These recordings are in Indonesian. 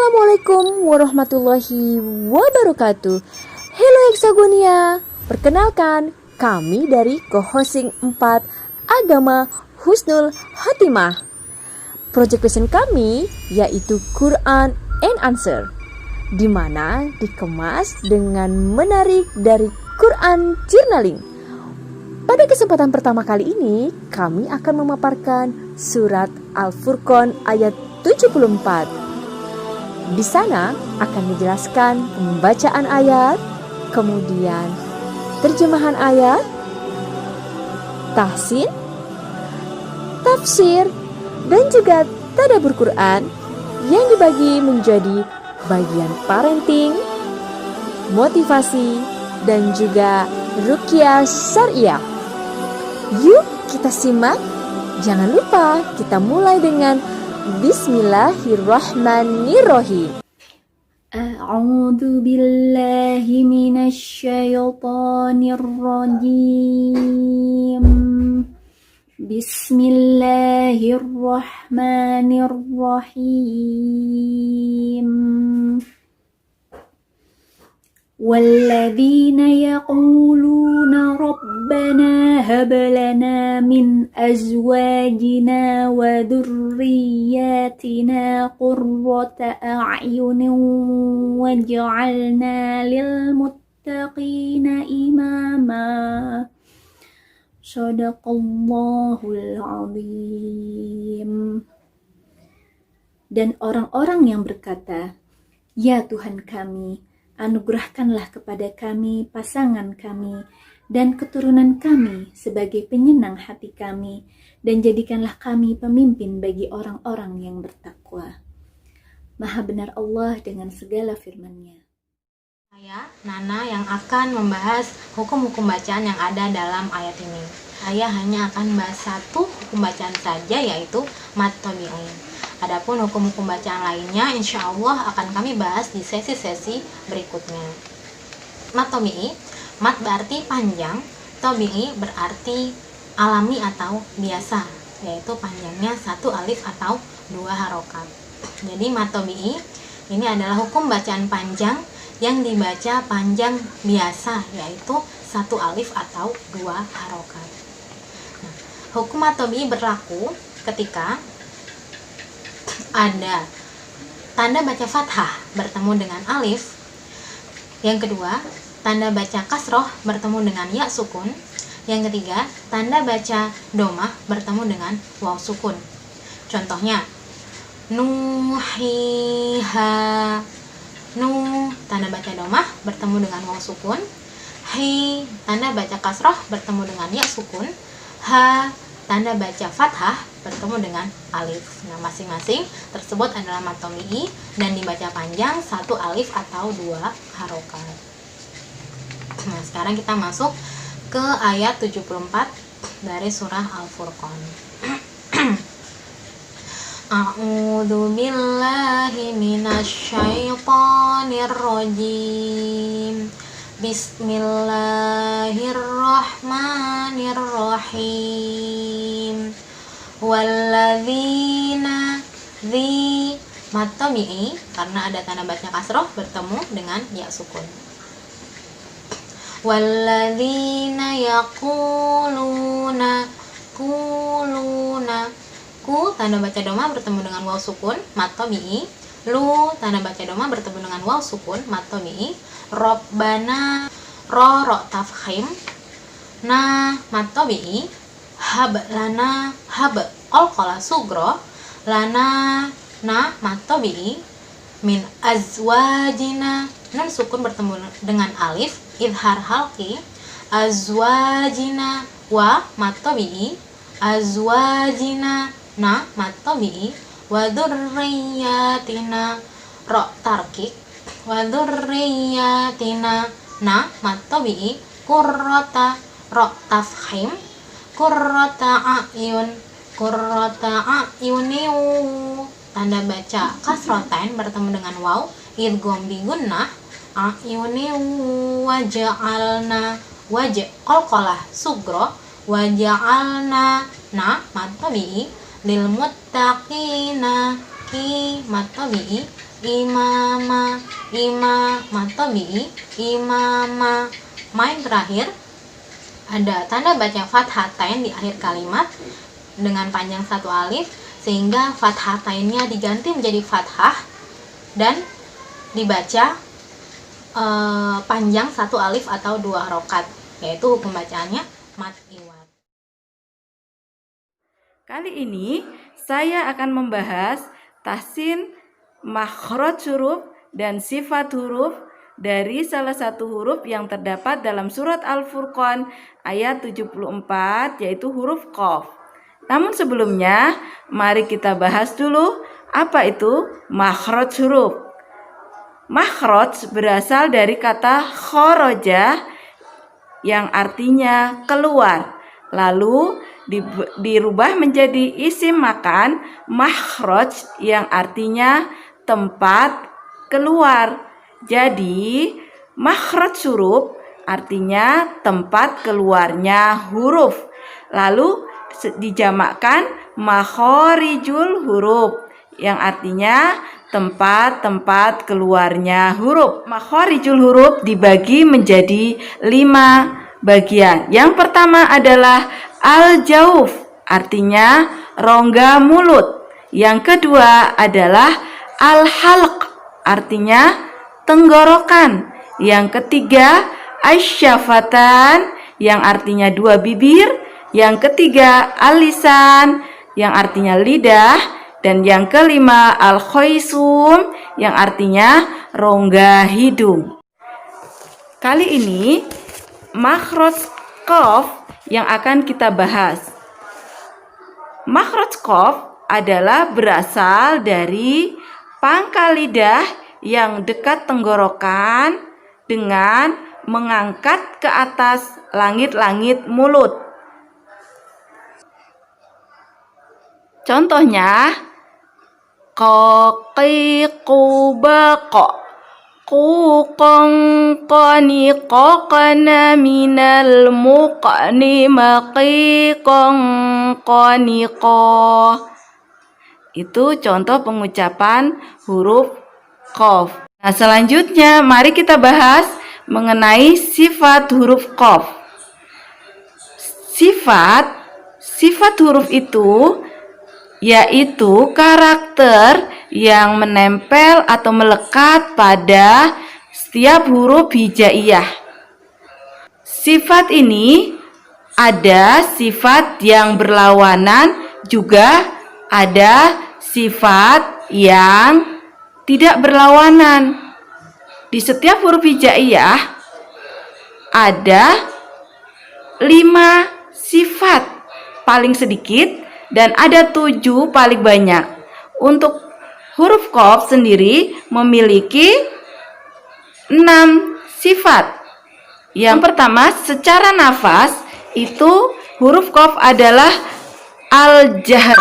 Assalamualaikum warahmatullahi wabarakatuh. Hello Hexagonia. Perkenalkan, kami dari Co-Hosting 4 Agama Husnul Khotimah. Project passion kami yaitu Quran and Answer, di mana dikemas dengan menarik dari Quran Journaling. Pada kesempatan pertama kali ini, kami akan memaparkan surat Al-Furqan ayat 74. Di sana akan dijelaskan pembacaan ayat, kemudian terjemahan ayat, tahsin, tafsir, dan juga tadabbur Quran yang dibagi menjadi bagian parenting, motivasi, dan juga ruqyah syariah. Yuk kita simak. Jangan lupa kita mulai dengan Bismillahirrahmanirrahim. A'udzu billahi minasyaitonir rajim. Bismillahirrahmanirrahim. Walladzina yaquluna rabbana hab lana min azwajina wa dhurriyyatina qurrata a'yunin waj'alna lil muttaqina imama. Shadaqallahul azim. Dan orang-orang yang berkata, "Ya Tuhan kami, anugerahkanlah kepada kami pasangan kami dan keturunan kami sebagai penyenang hati kami, dan jadikanlah kami pemimpin bagi orang-orang yang bertakwa." Maha benar Allah dengan segala firman-Nya. Saya, Nana, yang akan membahas hukum-hukum bacaan yang ada dalam ayat ini. Saya hanya akan bahas satu hukum bacaan saja, yaitu mad tabi'i. Adapun hukum-hukum bacaan lainnya insya Allah akan kami bahas di sesi-sesi berikutnya. Mad tabi'i, mad berarti panjang, tabi'i berarti alami atau biasa, yaitu panjangnya 1 alif atau 2 harokat. Jadi mad tabi'i ini adalah hukum bacaan panjang yang dibaca panjang biasa, yaitu 1 alif atau 2 harokat. Nah, hukum mad tabi'i berlaku ketika ada tanda baca fathah bertemu dengan alif. Yang kedua, tanda baca kasroh bertemu dengan ya sukun. Yang ketiga, tanda baca domah bertemu dengan waw sukun. Contohnya, nuhiha, nu tanda baca domah bertemu dengan waw sukun. Hi tanda baca kasroh bertemu dengan ya sukun. Ha tanda baca fathah bertemu dengan alif. Nah, masing-masing tersebut adalah mad tabi'i dan dibaca panjang 1 alif atau 2 harokat. Nah, sekarang kita masuk ke ayat 74 dari surah Al-Furqan. A'udzu billahi minasyaitonir rajim. Bismillahirrahmanirrahim. Walladzina, dzi mad tabi'i karena ada tanda baca kasroh bertemu dengan ya sukun. Walladzina yaquluna, kuluna, ku tanda baca doma bertemu dengan waw sukun mad tabi'i. Lu tanda baca doma bertemu dengan waw sukun mad tabi'i. Rabbana, ro tafkhim. Na mad tabi'i. Hab lana, hab qalqalah sugro. Lana na mad tabi'i. Min azwajina, nun sukun bertemu dengan alif idhar halqi. Azwajina, wa mad tabi'i. Azwajina, na mad tabi'i. Wa dzurriyyatina, ro tarkik. Wa dzurriyyatina, na mad tabi'i. Qurrata, ro tafkhim. Qurrata a'yun, qurrata a'yuniu tanda baca kasrotain bertemu dengan waw idgham bi gunnah. A'yuniu waja'alna, qalqalah sugro. Waja'alna na mad tabi'i lil muttaqina memiliki mad tabi'i, imama, mad tabi'i, imama. Yang terakhir ada tanda baca fathatain di akhir kalimat dengan panjang satu alif, sehingga fathatainnya diganti menjadi fathah dan dibaca panjang satu alif atau 2 harokat, yaitu hukum bacaannya mad iwad. Kali ini saya akan membahas tahsin, makhraj huruf, dan sifat huruf dari salah satu huruf yang terdapat dalam surat Al-Furqan ayat 74, yaitu huruf qaf. Namun sebelumnya, mari kita bahas dulu apa itu makhraj huruf. Makhraj berasal dari kata kharaja yang artinya keluar, lalu dirubah menjadi isim makan makhraj yang artinya tempat keluar. Jadi makhraj huruf artinya tempat keluarnya huruf, lalu dijamakkan makhorijul huruf yang artinya tempat-tempat keluarnya huruf. Makhorijul huruf dibagi menjadi 5 bagian. Yang pertama adalah al-jauf, artinya rongga mulut. Yang kedua adalah al-halq, artinya tenggorokan. Yang ketiga asyafatan, yang artinya 2 bibir. Yang ketiga al-lisan, yang artinya lidah. Dan yang kelima al-khaisum, yang artinya rongga hidung. Kali ini makhraj qaf yang akan kita bahas. Makhraj qaf adalah berasal dari pangkal lidah yang dekat tenggorokan dengan mengangkat ke atas langit-langit mulut. Contohnya qaqiqubaq, quqang qani qaqana minal muqni maqiqang qaniqa. Itu contoh pengucapan huruf qaf. Nah, selanjutnya mari kita bahas mengenai sifat huruf qaf. Sifat huruf itu yaitu karakter yang menempel atau melekat pada setiap huruf hijaiyah. Sifat ini ada sifat yang berlawanan, juga ada sifat yang tidak berlawanan. Di setiap huruf hijaiyah ada 5 sifat paling sedikit dan ada 7 paling banyak. Untuk huruf qaf sendiri memiliki 6 sifat. Yang pertama, secara nafas itu huruf qaf adalah al-jahr.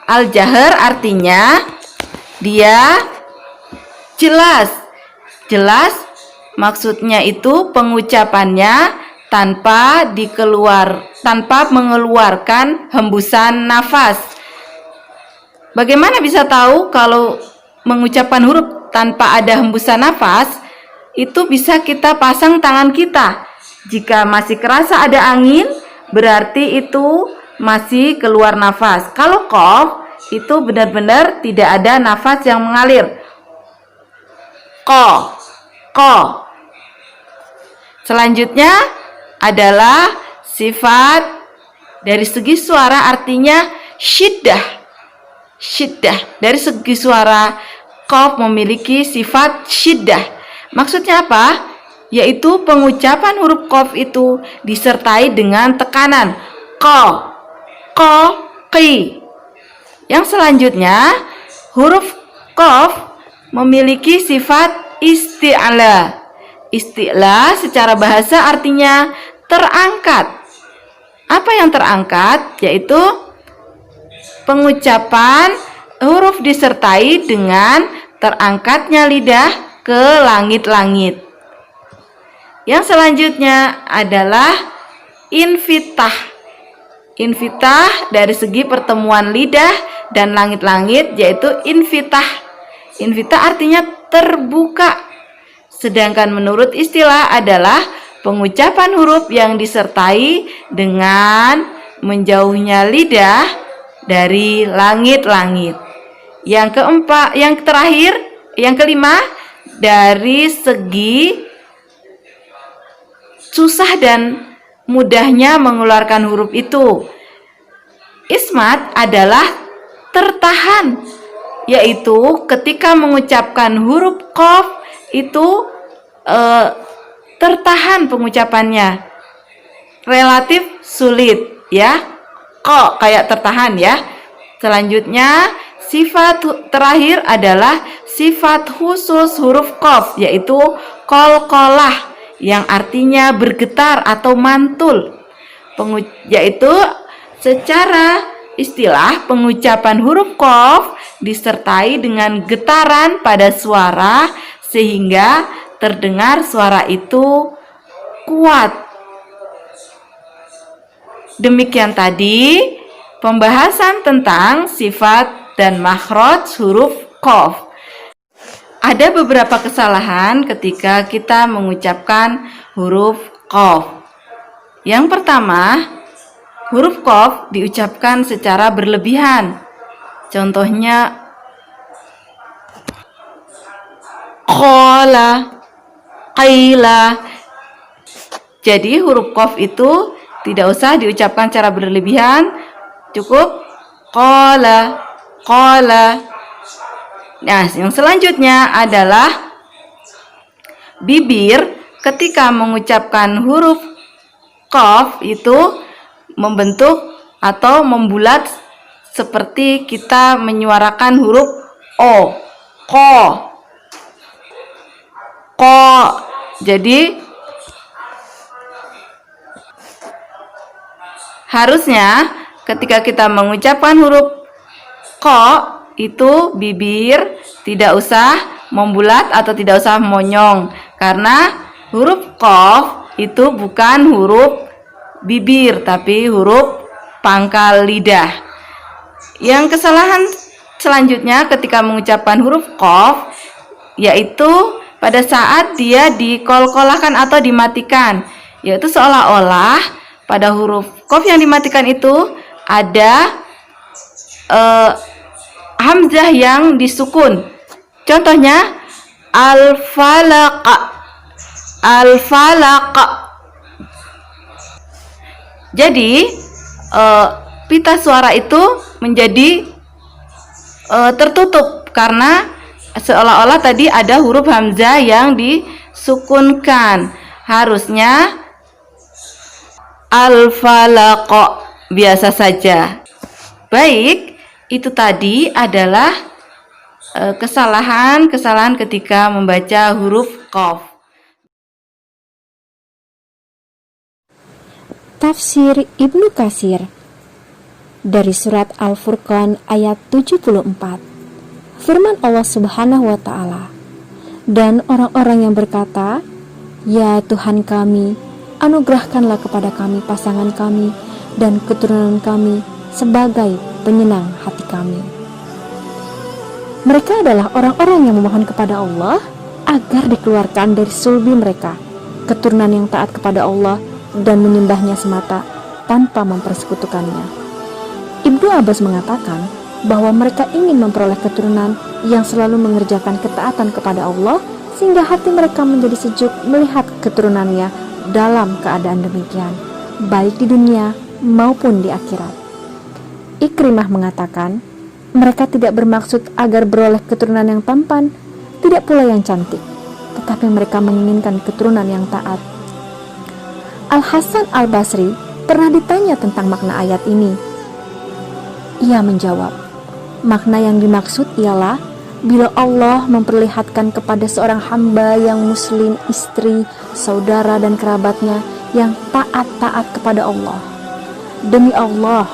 Al-jahr artinya dia jelas. Jelas maksudnya itu pengucapannya tanpa mengeluarkan hembusan nafas. Bagaimana bisa tahu kalau mengucapkan huruf tanpa ada hembusan nafas? Itu bisa kita pasang tangan kita. Jika masih kerasa ada angin, berarti itu masih keluar nafas. Kalau qaf, itu benar-benar tidak ada nafas yang mengalir. Qa. Selanjutnya adalah sifat dari segi suara, artinya syiddah. Dari segi suara, qaf memiliki sifat syiddah. Maksudnya apa? Yaitu pengucapan huruf qaf itu disertai dengan tekanan qa, qi. Yang selanjutnya, huruf qaf memiliki sifat isti'la. Isti'la secara bahasa artinya terangkat. Apa yang terangkat? Yaitu pengucapan huruf disertai dengan terangkatnya lidah ke langit-langit. Yang selanjutnya adalah infitah. Infitah dari segi pertemuan lidah dan langit-langit yaitu infitah. Infitah artinya terbuka. Sedangkan menurut istilah adalah pengucapan huruf yang disertai dengan menjauhnya lidah dari langit-langit. Yang keempat, yang terakhir, yang kelima, dari segi susah dan mudahnya mengeluarkan huruf itu. Ismat adalah tertahan, yaitu ketika mengucapkan huruf qaf itu tertahan pengucapannya, relatif sulit ya, kok kayak tertahan ya. Selanjutnya sifat terakhir adalah sifat khusus huruf qaf, yaitu qalqalah yang artinya bergetar atau mantul. Yaitu secara istilah pengucapan huruf qaf disertai dengan getaran pada suara sehingga terdengar suara itu kuat. Demikian tadi pembahasan tentang sifat dan makhraj huruf qaf. Ada beberapa kesalahan ketika kita mengucapkan huruf qaf. Yang pertama, huruf qaf diucapkan secara berlebihan. Contohnya qala, qaila. Jadi huruf qaf itu tidak usah diucapkan secara berlebihan, cukup qala, qala. Nah, yang selanjutnya adalah bibir ketika mengucapkan huruf qaf itu membentuk atau membulat seperti kita menyuarakan huruf o, ko, ko. Jadi harusnya ketika kita mengucapkan huruf ko itu bibir tidak usah membulat atau tidak usah monyong, karena huruf qaf itu bukan huruf bibir tapi huruf pangkal lidah. Yang kesalahan selanjutnya ketika mengucapkan huruf qaf yaitu pada saat dia dikolkolahkan atau dimatikan, yaitu seolah-olah pada huruf qaf yang dimatikan itu ada hamzah yang disukun. Contohnya al-falaq, al-falaq. Jadi pita suara itu menjadi tertutup karena seolah-olah tadi ada huruf hamzah yang disukunkan. Harusnya al-falaq biasa saja. Baik, itu tadi adalah kesalahan-kesalahan ketika membaca huruf qaf. Tafsir Ibnu Katsir dari surat Al-Furqan ayat 74. Firman Allah Subhanahu wa taala, "Dan orang-orang yang berkata, 'Ya Tuhan kami, anugerahkanlah kepada kami pasangan kami dan keturunan kami sebagai penyenang hati kami.'" Mereka adalah orang-orang yang memohon kepada Allah agar dikeluarkan dari sulbi mereka keturunan yang taat kepada Allah dan menyembahnya semata tanpa mempersekutukannya. Ibnu Abbas mengatakan bahwa mereka ingin memperoleh keturunan yang selalu mengerjakan ketaatan kepada Allah sehingga hati mereka menjadi sejuk melihat keturunannya dalam keadaan demikian, baik di dunia maupun di akhirat. Ikrimah mengatakan, mereka tidak bermaksud agar beroleh keturunan yang tampan, tidak pula yang cantik, tetapi mereka menginginkan keturunan yang taat. Al-Hasan Al-Basri pernah ditanya tentang makna ayat ini. Ia menjawab, makna yang dimaksud ialah bila Allah memperlihatkan kepada seorang hamba yang muslim, istri, saudara dan kerabatnya yang taat-taat kepada Allah. Demi Allah,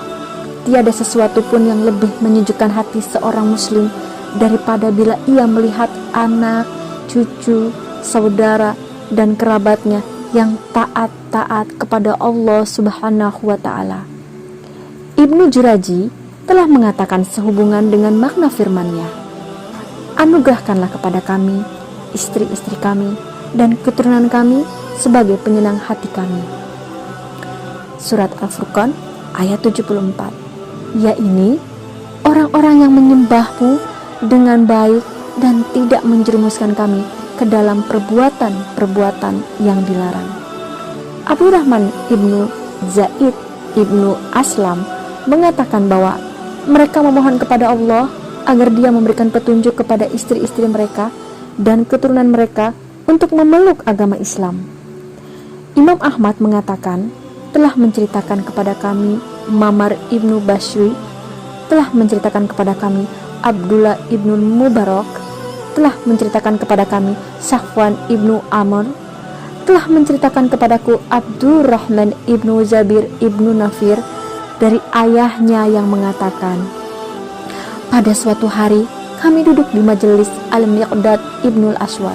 tiada sesuatu pun yang lebih menyejukkan hati seorang muslim daripada bila ia melihat anak, cucu, saudara dan kerabatnya yang taat-taat kepada Allah Subhanahu wa ta'ala. Ibnu Juraji telah mengatakan sehubungan dengan makna firman-Nya, anugerahkanlah kepada kami, istri-istri kami, dan keturunan kami sebagai penyenang hati kami. Surat Al-Furqan ayat 74. Ya ini, orang-orang yang menyembahmu dengan baik dan tidak menjerumuskan kami ke dalam perbuatan-perbuatan yang dilarang. Abdurrahman ibnu Zaid ibnu Aslam mengatakan bahwa mereka memohon kepada Allah agar Dia memberikan petunjuk kepada istri-istri mereka dan keturunan mereka untuk memeluk agama Islam. Imam Ahmad mengatakan, telah menceritakan kepada kami Mamar ibnu Bashri, telah menceritakan kepada kami Abdullah ibnu Mubarak, telah menceritakan kepada kami Safwan ibnu Amr, telah menceritakan kepadaku Abdurrahman ibnu Zabir ibnu Nafir dari ayahnya yang mengatakan, pada suatu hari kami duduk di majelis Al-Miqdad ibnu Al-Aswad.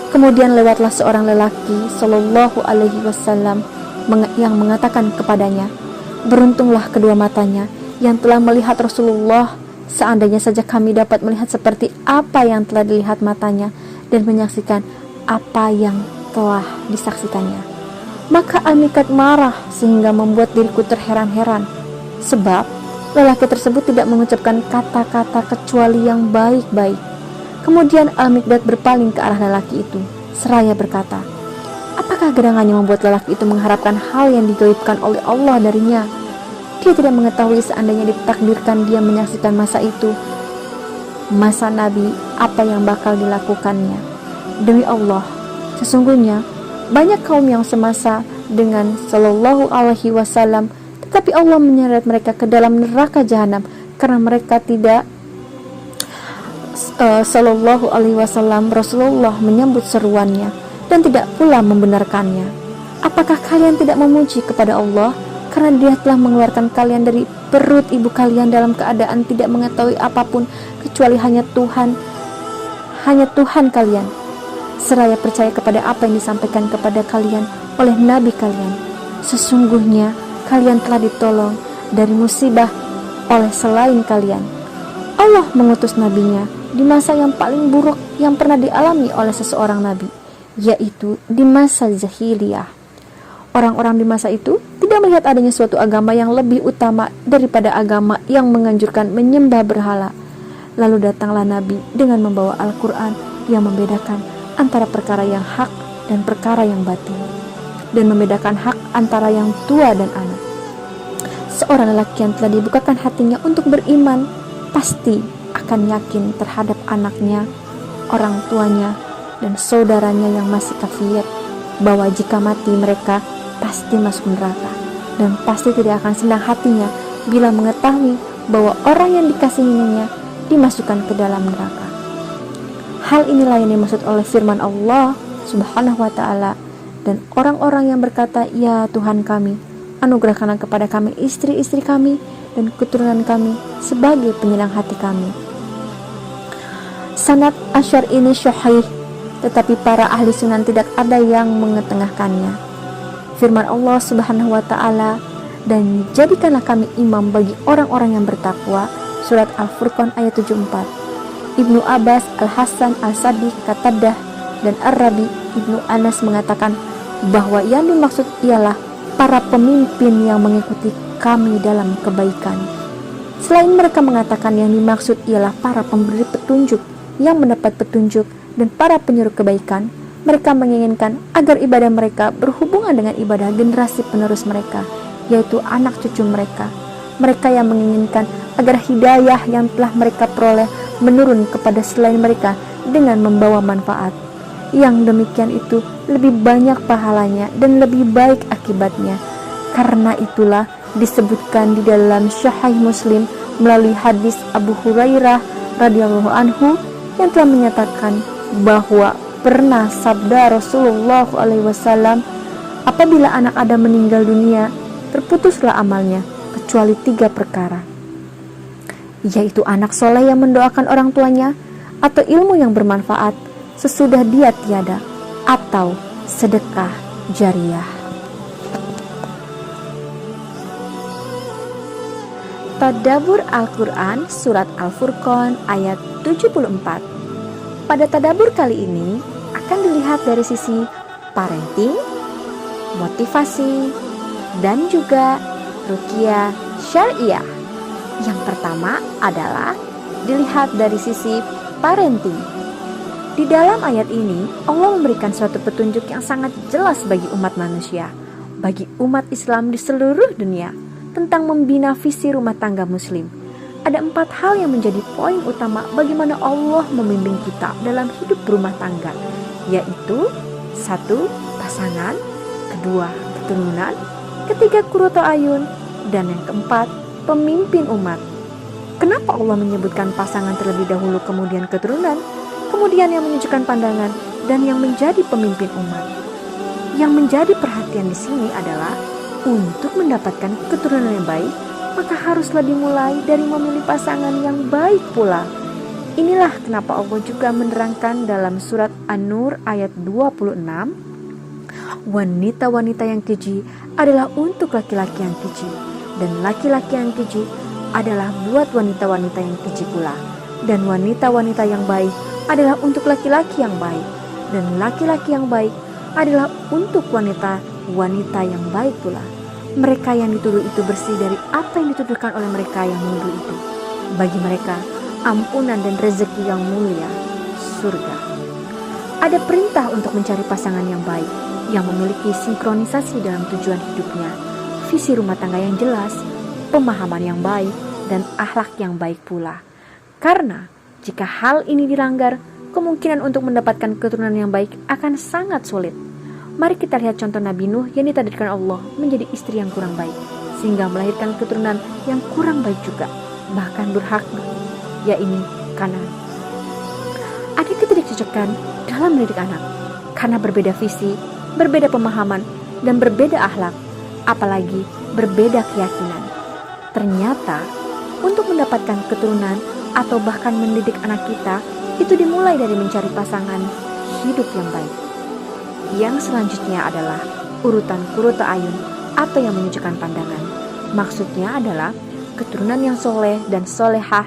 Kemudian lewatlah seorang lelaki sallallahu alaihi wasallam yang mengatakan kepadanya, beruntunglah kedua matanya yang telah melihat Rasulullah. Seandainya saja kami dapat melihat seperti apa yang telah dilihat matanya dan menyaksikan apa yang telah disaksikannya. Maka Al-Miqdad marah sehingga membuat diriku terheran-heran, sebab lelaki tersebut tidak mengucapkan kata-kata kecuali yang baik-baik. Kemudian Al-Miqdad berpaling ke arah lelaki itu seraya berkata, apakah gerangannya membuat lelaki itu mengharapkan hal yang digaibkan oleh Allah darinya? Dia tidak mengetahui seandainya ditakdirkan dia menyaksikan masa itu, masa Nabi, apa yang bakal dilakukannya. Demi Allah, sesungguhnya banyak kaum yang semasa dengan Sallallahu Alaihi Wasallam, tetapi Allah menyeret mereka ke dalam neraka jahanam karena mereka tidak Sallallahu Alaihi Wasallam. Rasulullah menyambut seruannya dan tidak pula membenarkannya. Apakah kalian tidak memuji kepada Allah karena Dia telah mengeluarkan kalian dari perut ibu kalian dalam keadaan tidak mengetahui apapun kecuali hanya Tuhan kalian, seraya percaya kepada apa yang disampaikan kepada kalian oleh Nabi kalian. Sesungguhnya kalian telah ditolong dari musibah oleh selain kalian. Allah mengutus nabinya di masa yang paling buruk yang pernah dialami oleh seseorang nabi, yaitu di masa jahiliyah. Orang-orang di masa itu tidak melihat adanya suatu agama yang lebih utama daripada agama yang menganjurkan menyembah berhala. Lalu datanglah Nabi dengan membawa Al-Quran yang membedakan antara perkara yang hak dan perkara yang batil, dan membedakan hak antara yang tua dan anak. Seorang lelaki yang telah dibukakan hatinya untuk beriman pasti akan yakin terhadap anaknya, orang tuanya, dan saudaranya yang masih kafir, bahwa jika mati mereka pasti masuk neraka, dan pasti tidak akan senang hatinya bila mengetahui bahwa orang yang dikasihinya dimasukkan ke dalam neraka. Hal inilah yang dimaksud oleh firman Allah Subhanahu wa ta'ala, dan orang-orang yang berkata, ya Tuhan kami, anugerahkanlah kepada kami istri-istri kami dan keturunan kami sebagai penyenang hati kami. Sanad asyar ini syahih, tetapi para ahli sunan tidak ada yang mengetengahkannya. Firman Allah Subhanahu wa ta'ala, dan jadikanlah kami imam bagi orang-orang yang bertakwa. Surat Al-Furqan ayat 74. Ibnu Abbas, Al-Hasan, Al-Sadiq, Qatadah, dan Ar-Rabi Ibnu Anas mengatakan bahwa yang dimaksud ialah para pemimpin yang mengikuti kami dalam kebaikan. Selain mereka mengatakan yang dimaksud ialah para pemberi petunjuk yang mendapat petunjuk dan para penyuruh kebaikan, mereka menginginkan agar ibadah mereka berhubungan dengan ibadah generasi penerus mereka, yaitu anak cucu mereka. Mereka yang menginginkan agar hidayah yang telah mereka peroleh menurun kepada selain mereka dengan membawa manfaat. Yang demikian itu lebih banyak pahalanya dan lebih baik akibatnya. Karena itulah disebutkan di dalam Sahih Muslim melalui hadis Abu Hurairah radhiyallahu anhu yang telah menyatakan bahwa pernah sabda Rasulullah SAW, apabila anak Adam meninggal dunia, terputuslah amalnya kecuali 3 perkara, yaitu anak soleh yang mendoakan orang tuanya, atau ilmu yang bermanfaat sesudah dia tiada, atau sedekah jariyah. Tadabbur Al-Quran Surat Al-Furqan ayat 74. Pada tadabbur kali ini akan dilihat dari sisi parenting, motivasi, dan juga ruqyah syariah. Yang pertama adalah dilihat dari sisi parenting. Di dalam ayat ini, Allah memberikan suatu petunjuk yang sangat jelas bagi umat manusia, bagi umat Islam di seluruh dunia, tentang membina visi rumah tangga muslim. Ada 4 hal yang menjadi poin utama bagaimana Allah membimbing kita dalam hidup berumah tangga, yaitu 1. Pasangan, 2. Keturunan, 3. Qurratu ayun, dan yang keempat, pemimpin umat. Kenapa Allah menyebutkan pasangan terlebih dahulu, kemudian keturunan, kemudian yang menunjukkan pandangan, dan yang menjadi pemimpin umat? Yang menjadi perhatian di sini adalah untuk mendapatkan keturunan yang baik, maka haruslah dimulai dari memilih pasangan yang baik pula. Inilah kenapa Allah juga menerangkan dalam surat An-Nur ayat 26, wanita-wanita yang keji adalah untuk laki-laki yang keji, dan laki-laki yang keji adalah buat wanita-wanita yang keji pula, dan wanita-wanita yang baik adalah untuk laki-laki yang baik, dan laki-laki yang baik adalah untuk wanita-wanita yang baik pula. Mereka yang dituduh itu bersih dari apa yang dituduhkan oleh mereka yang menuduh itu. Bagi mereka, ampunan dan rezeki yang mulia, surga. Ada perintah untuk mencari pasangan yang baik, yang memiliki sinkronisasi dalam tujuan hidupnya, visi rumah tangga yang jelas, pemahaman yang baik, dan akhlak yang baik pula. Karena jika hal ini dilanggar, kemungkinan untuk mendapatkan keturunan yang baik akan sangat sulit. Mari kita lihat contoh Nabi Nuh yang ditakdirkan Allah menjadi istri yang kurang baik, sehingga melahirkan keturunan yang kurang baik juga, bahkan durhaka, yaitu Kanan. Ada ketidakcocokan dalam mendidik anak, karena berbeda visi, berbeda pemahaman, dan berbeda akhlak, apalagi berbeda keyakinan. Ternyata, untuk mendapatkan keturunan atau bahkan mendidik anak kita, itu dimulai dari mencari pasangan hidup yang baik. Yang selanjutnya adalah urutan Qurratu ayun atau yang menunjukkan pandangan. Maksudnya adalah keturunan yang soleh dan solehah,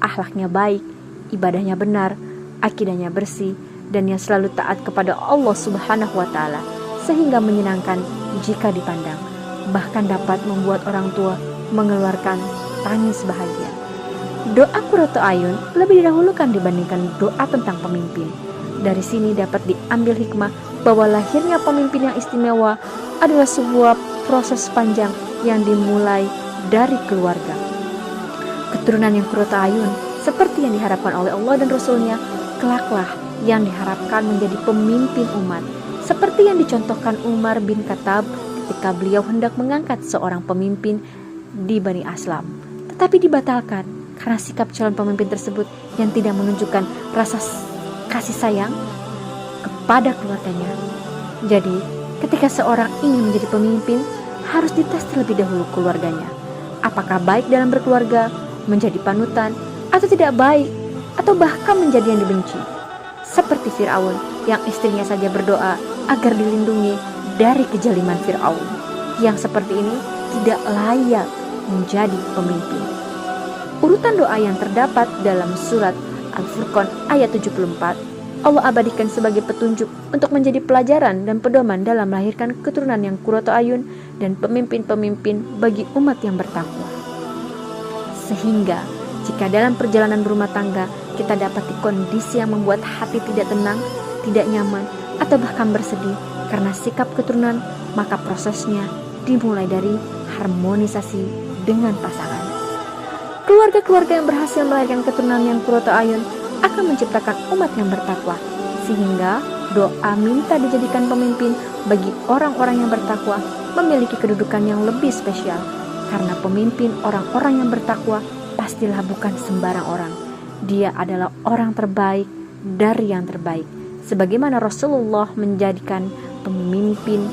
akhlaknya baik, ibadahnya benar, akidahnya bersih, dan yang selalu taat kepada Allah Subhanahu wa Ta'ala, sehingga menyenangkan jika dipandang, bahkan dapat membuat orang tua mengeluarkan tangis bahagia. Doa Qurratu ayun lebih didahulukan dibandingkan doa tentang pemimpin. Dari sini dapat diambil hikmah bahwa lahirnya pemimpin yang istimewa adalah sebuah proses panjang yang dimulai dari keluarga. Keturunan yang Qurratu ayun seperti yang diharapkan oleh Allah dan Rasul-Nya, kelaklah yang diharapkan menjadi pemimpin umat, seperti yang dicontohkan Umar bin Khattab ketika beliau hendak mengangkat seorang pemimpin di Bani Aslam, tetapi dibatalkan karena sikap calon pemimpin tersebut yang tidak menunjukkan rasa kasih sayang kepada keluarganya. Jadi, ketika seorang ingin menjadi pemimpin, harus dites terlebih dahulu keluarganya. Apakah baik dalam berkeluarga, menjadi panutan, atau tidak baik, atau bahkan menjadi yang dibenci. Seperti Fir'aun yang istrinya saja berdoa agar dilindungi dari kejaliman Fir'aun. Yang seperti ini tidak layak menjadi pemimpin. Urutan doa yang terdapat dalam surat Al-Furqan ayat 74, Allah abadikan sebagai petunjuk untuk menjadi pelajaran dan pedoman dalam melahirkan keturunan yang Qurratu ayun dan pemimpin-pemimpin bagi umat yang bertakwa. Sehingga jika dalam perjalanan berumah tangga kita dapati kondisi yang membuat hati tidak tenang, tidak nyaman, atau bahkan bersedih karena sikap keturunan, maka prosesnya dimulai dari harmonisasi dengan pasangan. Keluarga-keluarga yang berhasil melahirkan keturunan yang Qurratu ayun akan menciptakan umat yang bertakwa, sehingga doa minta dijadikan pemimpin bagi orang-orang yang bertakwa memiliki kedudukan yang lebih spesial, karena pemimpin orang-orang yang bertakwa pastilah bukan sembarang orang. Dia adalah orang terbaik dari yang terbaik, sebagaimana Rasulullah menjadikan pemimpin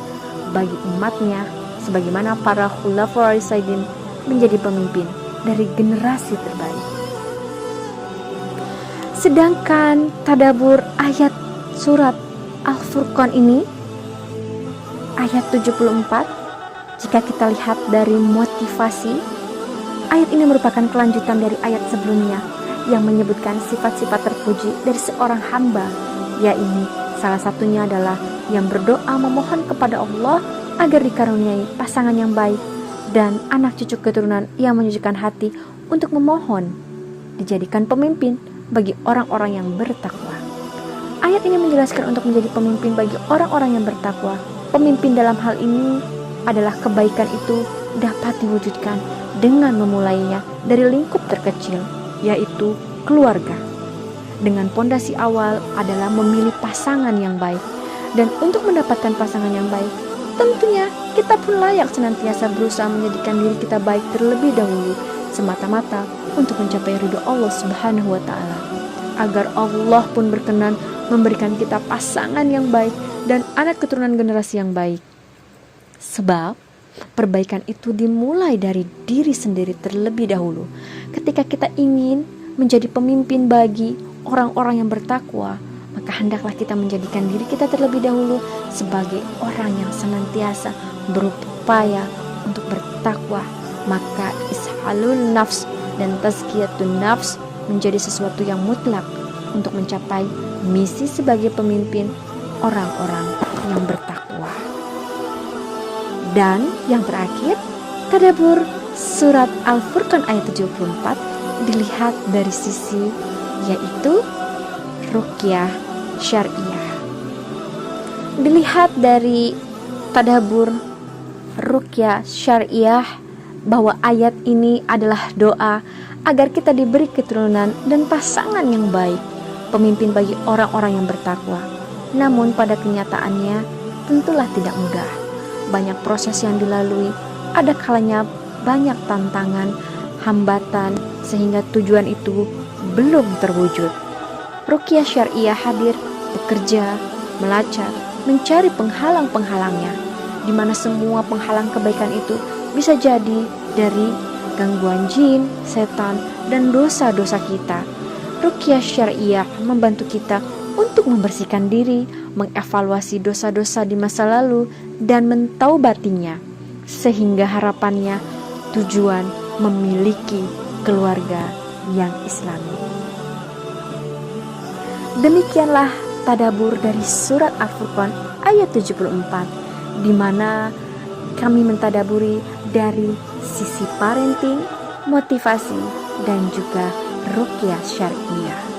bagi umatnya, sebagaimana para khulafaur rasyidin menjadi pemimpin dari generasi terbaik. Sedangkan tadabbur ayat surat Al-Furqan ini, ayat 74, jika kita lihat dari motivasi, Ayat ini merupakan kelanjutan dari ayat sebelumnya yang menyebutkan sifat-sifat terpuji dari seorang hamba, yaitu salah satunya adalah yang berdoa memohon kepada Allah agar dikaruniai pasangan yang baik dan anak cucu keturunan yang menyejukkan hati untuk memohon dijadikan pemimpin bagi orang-orang yang bertakwa. Ayat ini menjelaskan untuk menjadi pemimpin bagi orang-orang yang bertakwa. Pemimpin dalam hal ini adalah kebaikan itu dapat diwujudkan dengan memulainya dari lingkup terkecil, yaitu keluarga. Dengan pondasi awal adalah memilih pasangan yang baik. Dan untuk mendapatkan pasangan yang baik, tentunya kita pun layak senantiasa berusaha menjadikan diri kita baik terlebih dahulu, semata-mata untuk mencapai ridho Allah Subhanahu wa Ta'ala, agar Allah pun berkenan memberikan kita pasangan yang baik dan anak keturunan generasi yang baik. Sebab perbaikan itu dimulai dari diri sendiri terlebih dahulu. Ketika kita ingin menjadi pemimpin bagi orang-orang yang bertakwa, maka hendaklah kita menjadikan diri kita terlebih dahulu sebagai orang yang senantiasa berupaya untuk bertakwa. Maka ishalul nafs dan tazkiyatun nafs menjadi sesuatu yang mutlak untuk mencapai misi sebagai pemimpin orang-orang yang bertakwa. Dan yang terakhir, tadabbur surat Al-Furqan ayat 74 dilihat dari sisi yaitu ruqyah syariah. Dilihat dari tadabbur ruqyah syariah bahwa ayat ini adalah doa agar kita diberi keturunan dan pasangan yang baik, pemimpin bagi orang-orang yang bertakwa. Namun pada kenyataannya tentulah tidak mudah. Banyak proses yang dilalui, ada kalanya banyak tantangan, hambatan, sehingga tujuan itu belum terwujud. Ruqyah syariah hadir, bekerja, melacak, mencari penghalang-penghalangnya, di mana semua penghalang kebaikan itu bisa jadi dari gangguan jin, setan, dan dosa-dosa kita. Ruqyah syariah membantu kita untuk membersihkan diri, mengevaluasi dosa-dosa di masa lalu, dan mentaubatinya, sehingga harapannya tujuan memiliki keluarga yang islami. Demikianlah tadabbur dari surat Al-Furqan ayat 74, di mana kami mentadaburi dari sisi parenting, motivasi, dan juga ruqyah syariah.